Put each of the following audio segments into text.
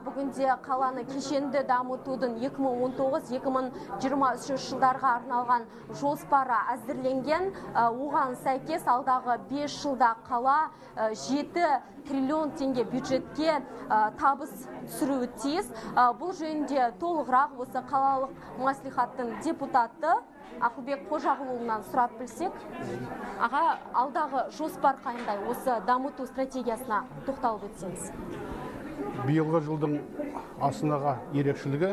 Бүгінде қаланы кешенді дамытудың 2019-2023 жылдарға арналған жоспары әзірленген. Оған сәйкес алдағы 5 жылда қала 7 триллион теңге бюджетке табыс түсіруі тиіс. Бұл жөнінде толығырақ осы қалалық мәслихаттың депутаты Ақылбек Қожағұлынан сұрап білсек. Аға, алдағы жоспар қандай? Осы дамыту стратегиясына тоқталып өтсеңіз. Биылғы жылдың Астанаға ерекшелігі,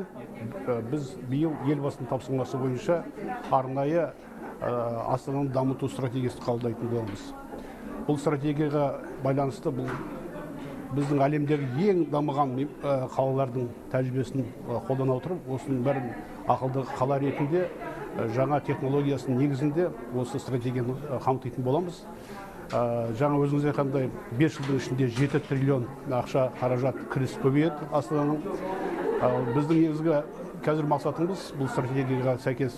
біз биыл елбасының тапсырмасы бойынша арнайы Астананы дамыту стратегиясын қабылдайтын боламыз. Бұл стратегияға байланысты біздің әлемдегі ең дамыған қалалардың тәжірибесін қолдана отырып, осының бәрін ақылды қала ретінде жаңа технологиясының негізінде осы стратегияны қамтитын боламыз. Жаңа өзіңіз айтқандай 5 жылдың ішінде 7 триллион ақша қаражат кіріс көбейеді Астананың. Біздің негізгі қазір мақсатымыз бұл стратегияға сәйкес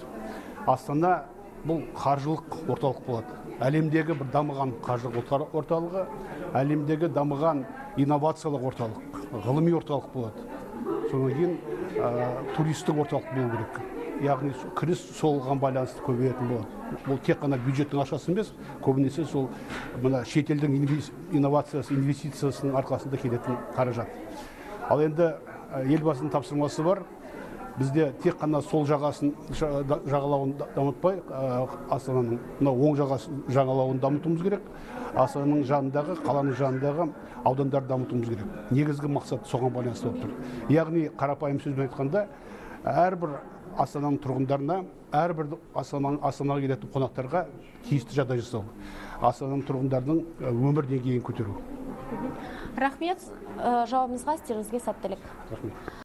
Астана бұл қаржылық орталық болады. Әлемдегі бір дамыған қаржылық орталығы, әлемдегі дамыған инновациялық орталық, ғылыми орталық болады. Содан кейін туристік орталық болу керек. Яғни кіріс солған байланысты көбейетін болады. Бұл тек қана бюджеттің ақшасы емес, көбінесе сол шетелдің инвестициясының арқасында келетін қаражат. Ал енді елбасының тапсырмасы бар. Бізде тек қана сол жағалауын дамытпай, Астананың оң жағалауын дамытуымыз керек. Астананың жанындағы, қаланың жанындағы аудандарды дамытуымыз керек. Негізгі мақсат соған байланысты болып тұр. Яғни қарапайым сөзбен айтқанда, әрбір Астананың тұрғындарына, әрбір Астанаға келетін қонақтарға тиісті жағдай жасау. Астананың тұрғындарының өмір деңгейін көтеру. Рахмет, жауабыңызға, істеріңізге сәттілік. Рахмет.